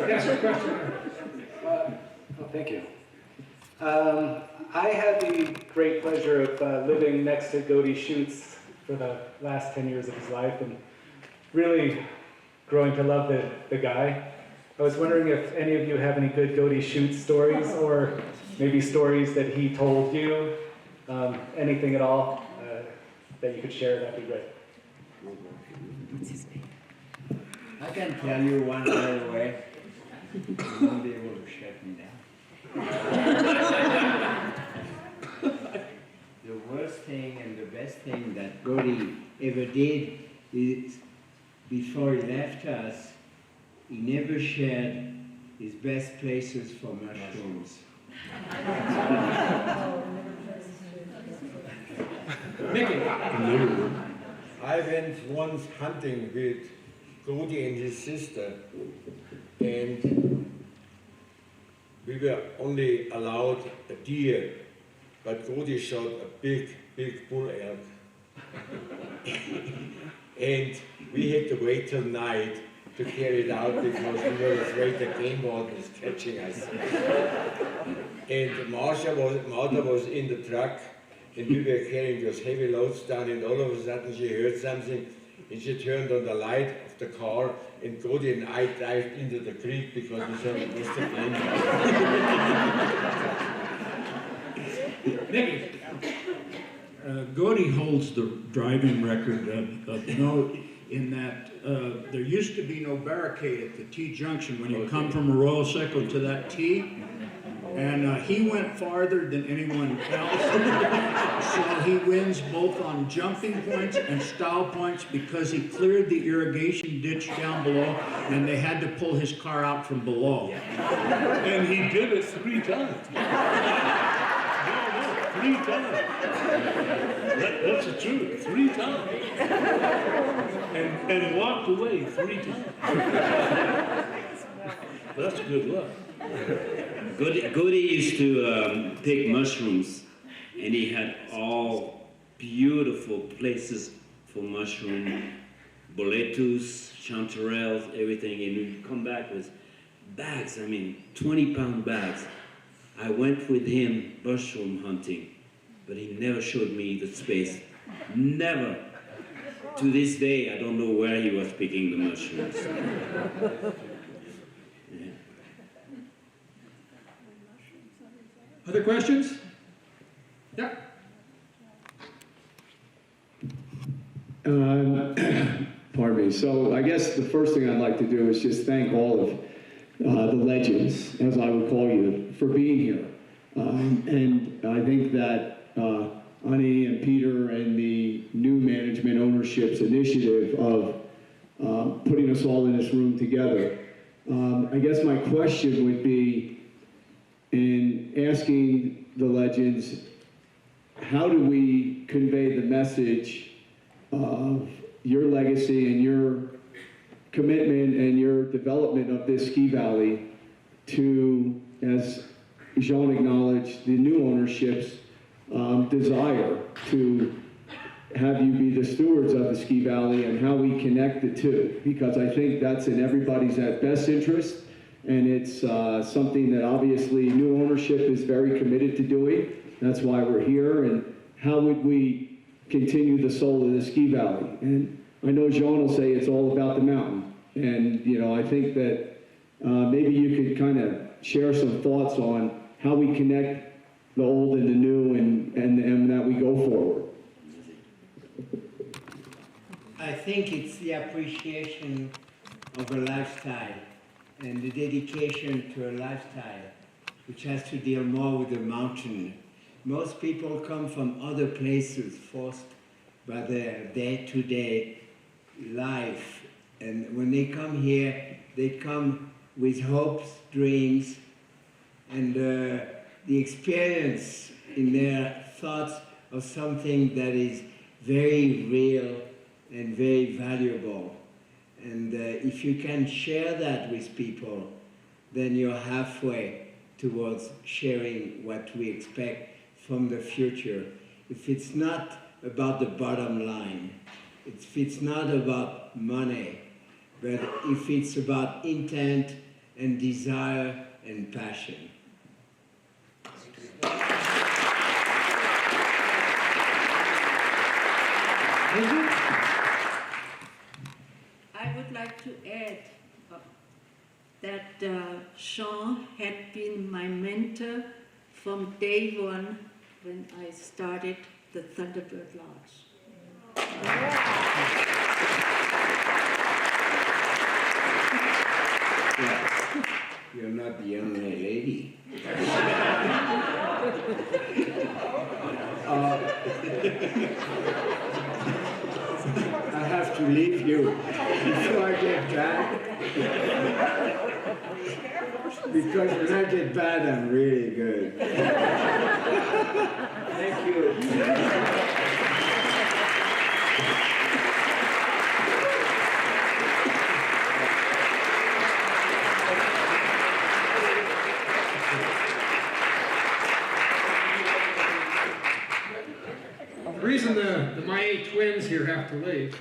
Ask a question. Thank you. I had the great pleasure of living next to Godey Schutz for the last 10 years of his life and really growing to love the guy. I was wondering if any of you have any good Godey Schutz stories, or maybe stories that he told you, anything at all that you could share, that'd be great. I can tell you one right away. You won't be able to shut me down. The worst thing and the best thing that Godey ever did is, before he left us, he never shared his best places for mushrooms. I went once hunting with Godey and his sister, and we were only allowed a deer, but Godey shot a big bull elk. And we had to wait till night to carry it out because we were afraid the game warden was catching us. And Martha was in the truck, and we were carrying those heavy loads down, and all of a sudden she heard something, and she turned on the light of the car, and Godey and I dived into the creek because we thought it was the game warden. Godey holds the driving record in that there used to be no barricade at the T-junction when you come from Arroyo Seco to that T, and he went farther than anyone else, so he wins both on jumping points and style points because he cleared the irrigation ditch down below, and they had to pull his car out from below. And he did it 3 times. 3 times. That's the truth. 3 times. And walked away 3 times. That's good luck. Godey used to pick mushrooms, and he had all beautiful places for mushroom, boletus, chanterelles, everything, and he'd come back with bags, 20-pound bags. I went with him mushroom hunting, but he never showed me the space. Never. To this day, I don't know where he was picking the mushrooms. Yeah. Other questions? Yeah. Pardon me. So I guess the first thing I'd like to do is just thank all of the legends, as I would call you, for being here. And I think that Ani and Peter and the new management ownership's initiative of putting us all in this room together. I guess my question would be, in asking the legends, how do we convey the message of your legacy and your commitment and your development of this ski valley to, as Jean acknowledged, the new ownership's desire to have you be the stewards of the ski valley, and how we connect the two, because I think that's in everybody's best interest, and it's something that obviously new ownership is very committed to doing. That's why we're here. And how would we continue the soul of the ski valley? And I know Jean will say it's all about the mountain, and I think that maybe you could kind of share some thoughts on how we connect the old and the new and that we go forward. I think it's the appreciation of a lifestyle and the dedication to a lifestyle which has to deal more with the mountain. Most people come from other places forced by their day-to-day life, and when they come here, they come with hopes, dreams, and the experience in their thoughts of something that is very real and very valuable. And if you can share that with people, then you're halfway towards sharing what we expect from the future. If it's not about the bottom line, if it's not about money, but if it's about intent and desire and passion. I would like to add that Sean had been my mentor from day one when I started the Thunderbird Lodge. Yeah. You're not the only lady. I have to leave you before I get back. Because when I get bad, I'm really good. Thank you. The reason the my twins here have to leave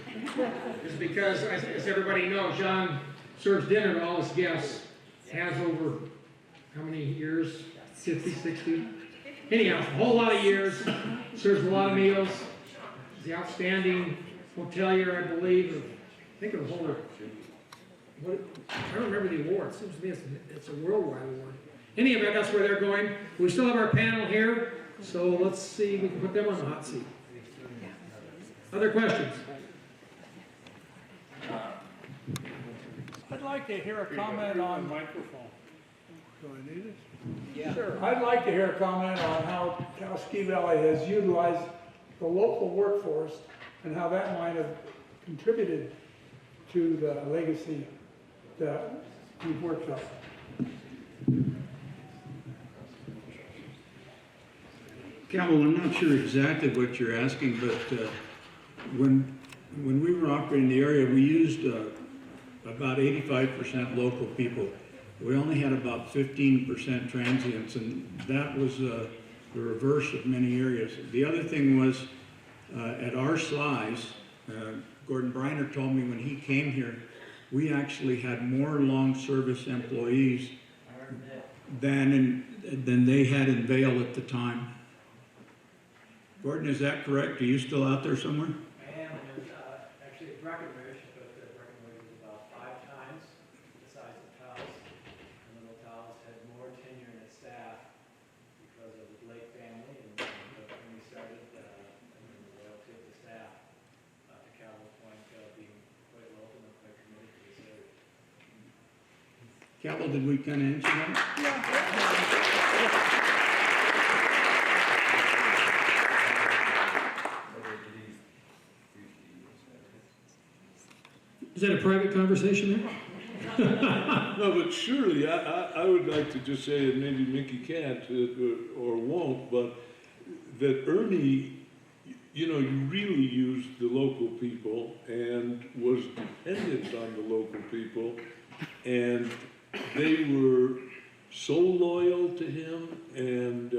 is because, as everybody knows, John serves dinner to all his guests, has over how many years? 50, 60? Anyhow, a whole lot of years, serves a lot of meals. He's the outstanding hotelier, I believe, I think of the whole, I don't remember the award. It seems to me it's a worldwide award. Any event, that's where they're going. We still have our panel here, so let's see if we can put them on the hot seat. Other questions? I'd like to hear a comment on microphone. Do I need it? Yeah. Sure. I'd like to hear a comment on how Taos Ski Valley has utilized the local workforce and how that might have contributed to the legacy that we've worked up. Campbell, I'm not sure exactly what you're asking, but when we were operating the area, we used about 85% local people. We only had about 15% transients, and that was the reverse of many areas. The other thing was, at our size, Gordon Briner told me when he came here, we actually had more long service employees than they had in Vail at the time. Gordon, is that correct? Are you still out there somewhere? I am, and actually Breckenridge, but Breckenridge is about 5 times the size of Taos. And Little Taos had more tenure in its staff because of the Blake family and when we started, and the loyalty of the staff to Cowboy Point being quite local and quite committed to this area. Campbell, did we kind of answer that? Is that a private conversation there? No, but surely I would like to just say, and maybe Mickey can't or won't, but that Ernie, you know, you really used the local people and was dependent on the local people, and they were so loyal to him. And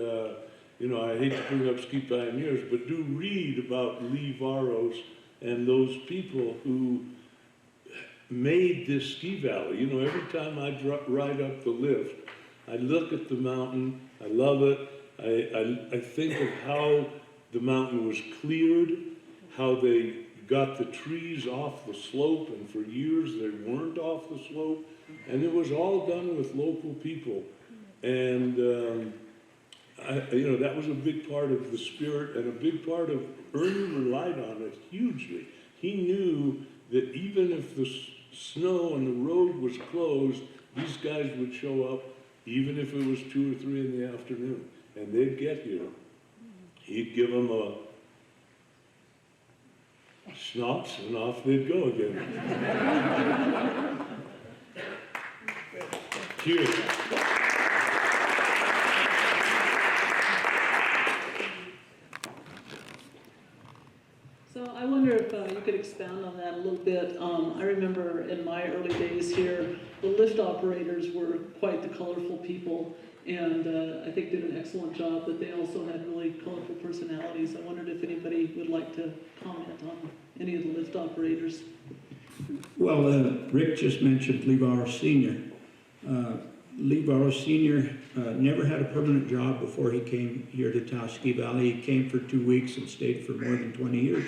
you know, I hate to bring up Ski Pioneers, but do read about Lee Varos and those people who made this ski valley. You know, every time I ride up the lift, I look at the mountain, I love it, I think of how the mountain was cleared, how they got the trees off the slope, and for years they weren't off the slope, and it was all done with local people. And that was a big part of the spirit, and a big part of Ernie relied on it hugely. He knew that even if the snow and the road was closed, these guys would show up, even if it was 2 or 3 in the afternoon, and they'd get here. He'd give them a schnapps, and off they'd go again. Cheers. So I wonder if you could expound on that a little bit. I remember in my early days here, the lift operators were quite the colorful people, and I think did an excellent job, but they also had really colorful personalities. I wondered if anybody would like to comment on any of the lift operators. Well, Rick just mentioned Lee Bauer Sr. Lee Bauer Sr. Never had a permanent job before he came here to Taos Ski Valley. He came for 2 weeks and stayed for more than 20 years.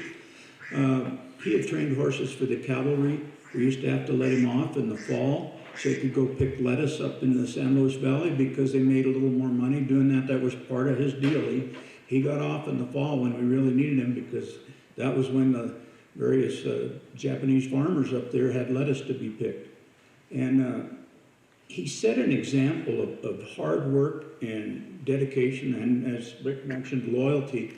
He had trained horses for the cavalry. We used to have to let him off in the fall so he could go pick lettuce up in the San Luis Valley because they made a little more money doing that. That was part of his deal. He got off in the fall when we really needed him because that was when the various Japanese farmers up there had lettuce to be picked. And he set an example of hard work and dedication and, as Rick mentioned, loyalty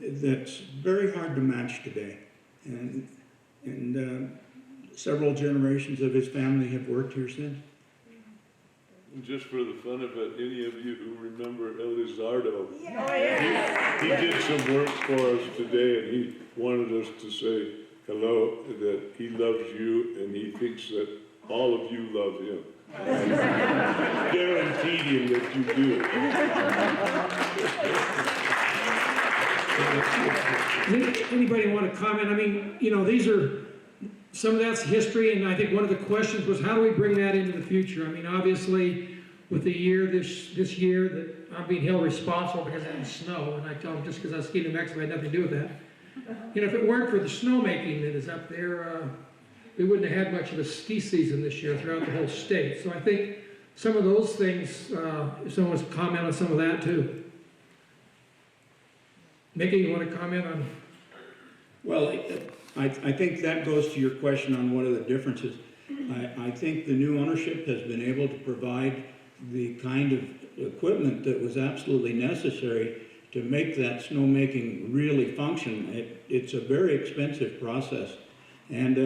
that's very hard to match today. And several generations of his family have worked here since. Just for the fun of it, any of you who remember Elisabeth, he did some work for us today, and he wanted us to say hello, that he loves you, and he thinks that all of you love him. And guaranteed him that you do. Does anybody want to comment? I mean, these are, some of that's history, and I think one of the questions was how do we bring that into the future? I mean, obviously, with the year, this year, that I'm being held responsible because it didn't snow, and I tell them just because I skied in New Mexico, I had nothing to do with that. If it weren't for the snowmaking that is up there, we wouldn't have had much of a ski season this year throughout the whole state. So I think some of those things, if someone wants to comment on some of that too. Mickey, you want to comment on? Well, I think that goes to your question on what are the differences. I think the new ownership has been able to provide the kind of equipment that was absolutely necessary to make that snowmaking really function. It's a very expensive process. And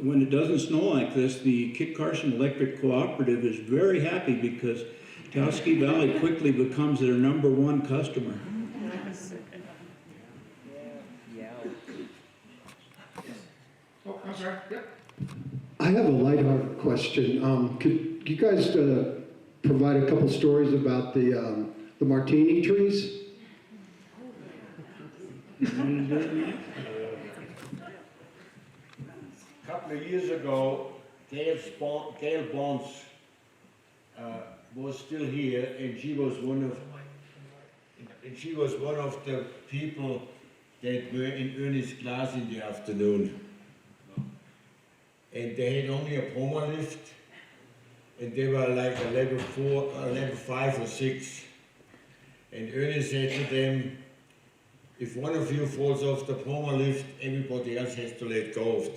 when it doesn't snow like this, the Kit Carson Electric Cooperative is very happy because Taos Ski Valley quickly becomes their #1 customer. Oh, I'm sorry. Yep. I have a lighthearted question. Could you guys provide a couple stories about the Martini Trees? A couple of years ago, Gail Bonds was still here, and she was one of the people that were in Ernie's class in the afternoon. And they had only a Poma lift, and they were like a level 5 or 6. And Ernie said to them, if one of you falls off the Poma lift, everybody else has to let go of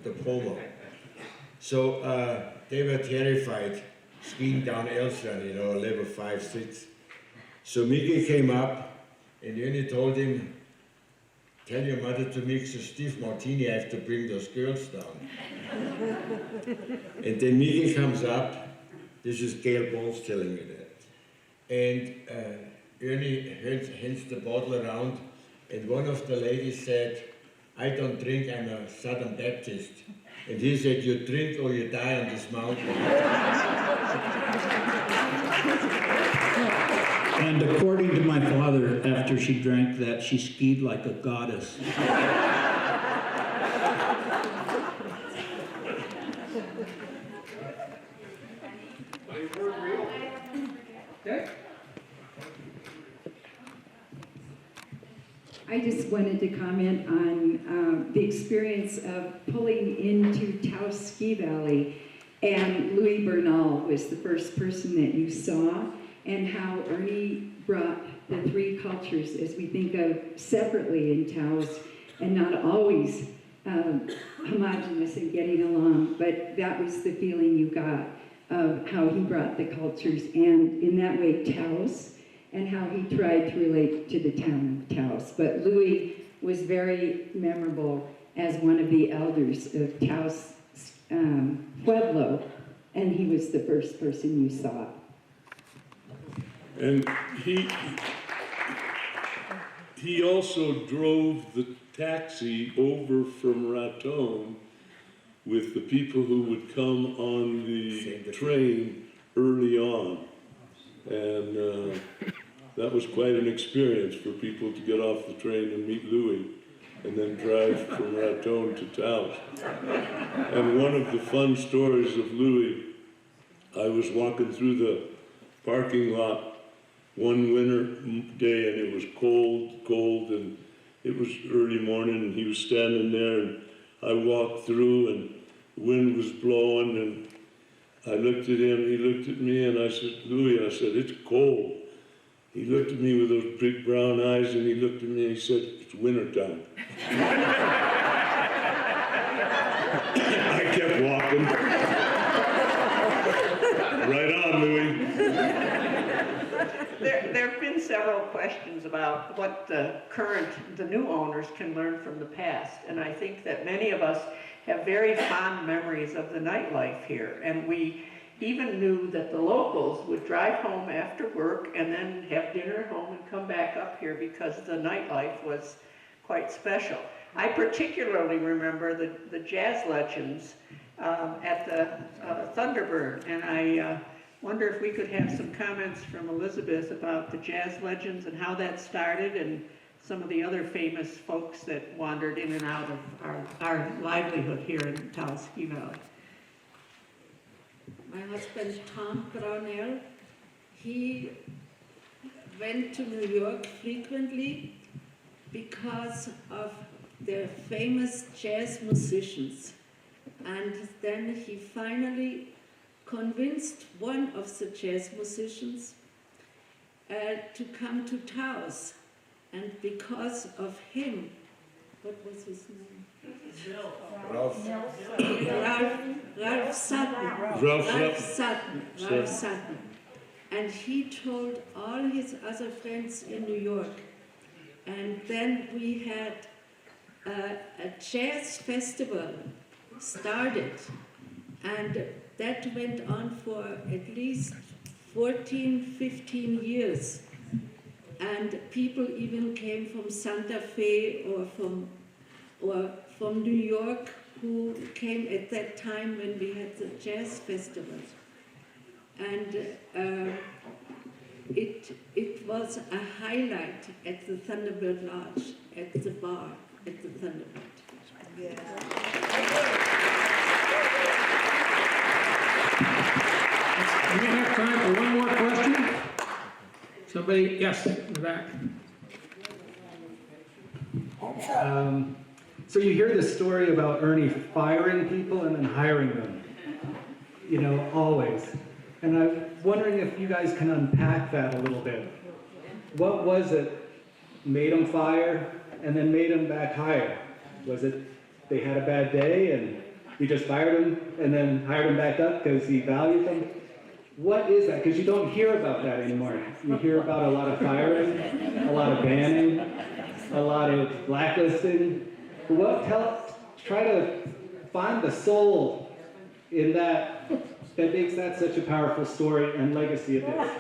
the Poma. So they were terrified, skiing down Elsran, level 5, 6. So Mickey came up, and Ernie told him, tell your mother to mix a stiff martini, I have to bring those girls down. And then Mickey comes up, this is Gail Bones telling me that. And Ernie hands the bottle around, and one of the ladies said, I don't drink, I'm a Southern Baptist. And he said, you drink or you die on this mountain. And according to my father, after she drank that, she skied like a goddess. I I just wanted to comment on the experience of pulling into Taos Ski Valley, and Louis Bernal was the first person that you saw, and how Ernie brought the three cultures, as we think of separately in Taos, and not always homogenous and getting along, but that was the feeling you got of how he brought the cultures, and in that way Taos, and how he tried to relate to the town of Taos. But Louis was very memorable as one of the elders of Taos Pueblo, and he was the first person you saw. And he also drove the taxi over from Raton with the people who would come on the train early on. And that was quite an experience for people to get off the train and meet Louis and then drive from Raton to Taos. And one of the fun stories of Louis, I was walking through the parking lot one winter day, and it was cold, and it was early morning, and he was standing there, and I walked through, and the wind was blowing, and I looked at him, he looked at me, and I said, Louis, I said, it's cold. He looked at me with those big brown eyes, and he looked at me, and he said, it's wintertime. I kept walking. Right on, Louis. There have been several questions about what the new owners can learn from the past, and I think that many of us have very fond memories of the nightlife here, and we even knew that the locals would drive home after work and then have dinner at home and come back up here because the nightlife was quite special. I particularly remember the jazz legends at the Thunderbird, and I wonder if we could have some comments from Elisabeth about the jazz legends and how that started, and some of the other famous folks that wandered in and out of our livelihood here in Taos Ski Valley. My husband, Tom Brownell, he went to New York frequently because of the famous jazz musicians. And then he finally convinced one of the jazz musicians to come to Taos. And because of him, what was his name? Ralph Sutton. And he told all his other friends in New York. And then we had a jazz festival started. And that went on for at least 14, 15 years. And people even came from Santa Fe or from New York, who came at that time when we had the jazz festival. And it was a highlight at the Thunderbird Lodge, at the bar at the Thunderbird. Yeah. We have time for one more question. Somebody, yes, in the back. So you hear this story about Ernie firing people and then hiring them, you know, always. And I'm wondering if you guys can unpack that a little bit. What was it made them fire and then made them back hire? Was it they had a bad day and he just fired them and then hired them back up because he valued them? What is that? Because you don't hear about that anymore. You hear about a lot of firing, a lot of banning, a lot of blacklisting. Try to find the soul in that makes that such a powerful story and legacy of this.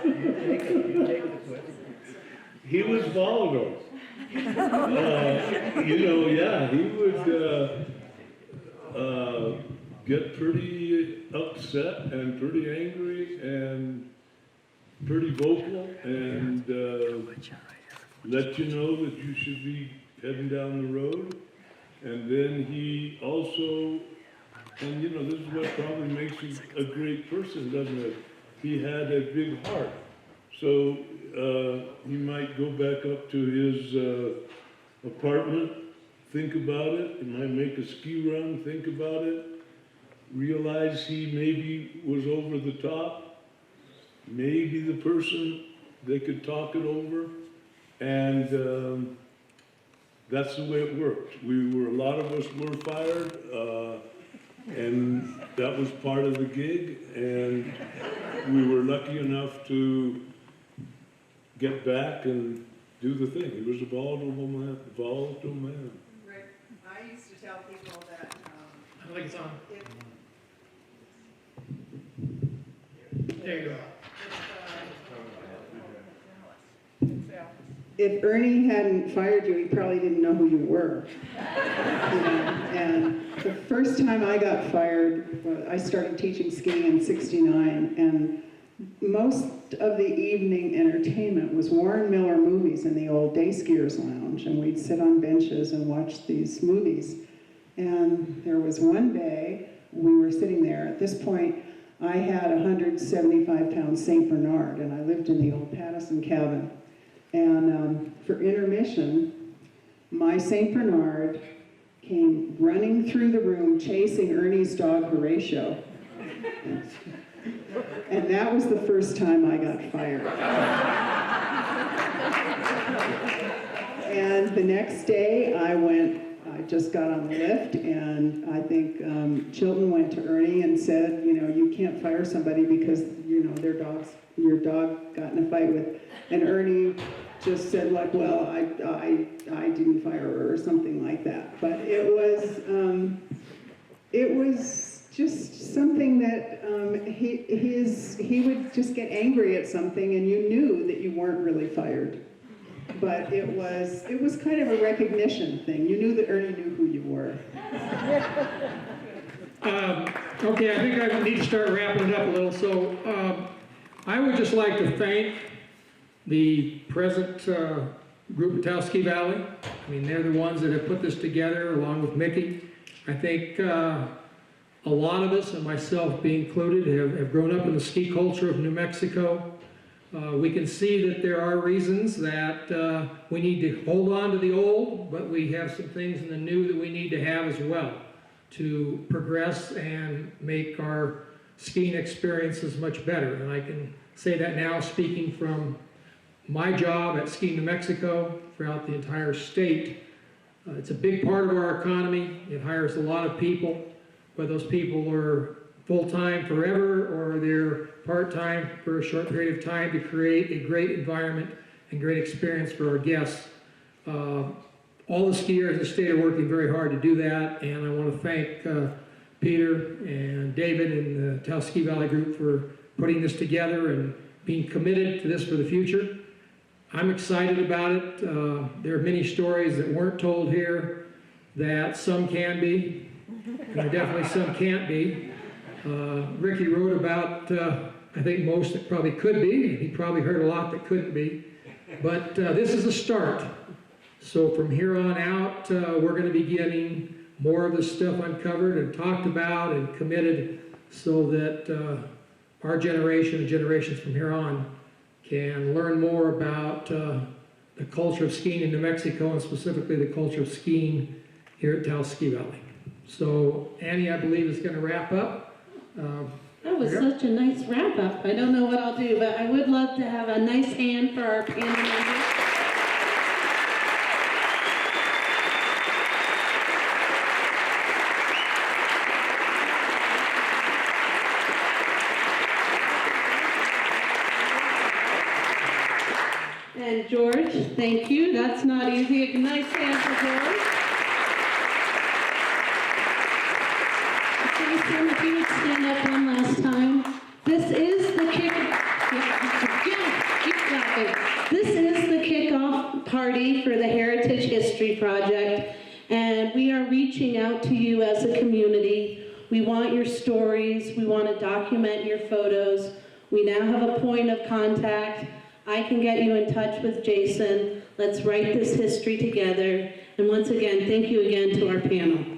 He was vulgar. He would get pretty upset and pretty angry and pretty vocal and let you know that you should be heading down the road. And then he also, and this is what probably makes him a great person, doesn't it? He had a big heart. So he might go back up to his apartment, think about it. It might make a ski run, think about it. Realize he maybe was over the top. Maybe the person, they could talk it over. And that's the way it worked. A lot of us were fired, and that was part of the gig. And we were lucky enough to get back and do the thing. He was a volatile man. Right. I used to tell people that. I think it's on. There you go. If Ernie hadn't fired you, he probably didn't know who you were. And the first time I got fired, I started teaching skiing in '69, and most of the evening entertainment was Warren Miller movies in the old Day Skiers Lounge, and we'd sit on benches and watch these movies. And there was one day, we were sitting there. At this point, I had a 175-pound St. Bernard, and I lived in the old Pattison cabin. And for intermission, my St. Bernard came running through the room chasing Ernie's dog Horatio. And that was the first time I got fired. And the next day I just got on the lift, and I think Chilton went to Ernie and said, you can't fire somebody because, your dog got in a fight with, and Ernie just said well, I didn't fire her or something like that. But it was just something that he would just get angry at something, and you knew that you weren't really fired. But it was kind of a recognition thing. You knew that Ernie knew who you were. Okay, I think I need to start wrapping it up a little. So I would just like to thank the present group of Taos Ski Valley. I mean, they're the ones that have put this together along with Mickey. I think a lot of us, and myself being included, have grown up in the ski culture of New Mexico. We can see that there are reasons that we need to hold on to the old, but we have some things in the new that we need to have as well to progress and make our skiing experiences much better. And I can say that now, speaking from my job at Ski New Mexico throughout the entire state. It's a big part of our economy. It hires a lot of people, whether those people are full-time forever or they're part-time for a short period of time to create a great environment and great experience for our guests. All the skiers in the state are working very hard to do that, and I want to thank Peter and David and the Taos Ski Valley Group for putting this together and being committed to this for the future. I'm excited about it. There are many stories that weren't told here that some can be, and there definitely some can't be. Ricky wrote about, I think most that probably could be. He probably heard a lot that couldn't be. But this is a start. So from here on out, we're going to be getting more of this stuff uncovered and talked about and committed so that our generation and generations from here on can learn more about the culture of skiing in New Mexico and specifically the culture of skiing here at Taos Ski Valley. So Annie, I believe, is going to wrap up. That was such a nice wrap up. I don't know what I'll do, but I would love to have a nice hand for our panel members. And George, thank you. That's not easy. A nice hand for George. Jason, if you would stand up one last time. This is the kickoff party for the Heritage History Project, and we are reaching out to you as a community. We want your stories. We want to document your photos. We now have a point of contact. I can get you in touch with Jason. Let's write this history together. And once again, thank you again to our panel.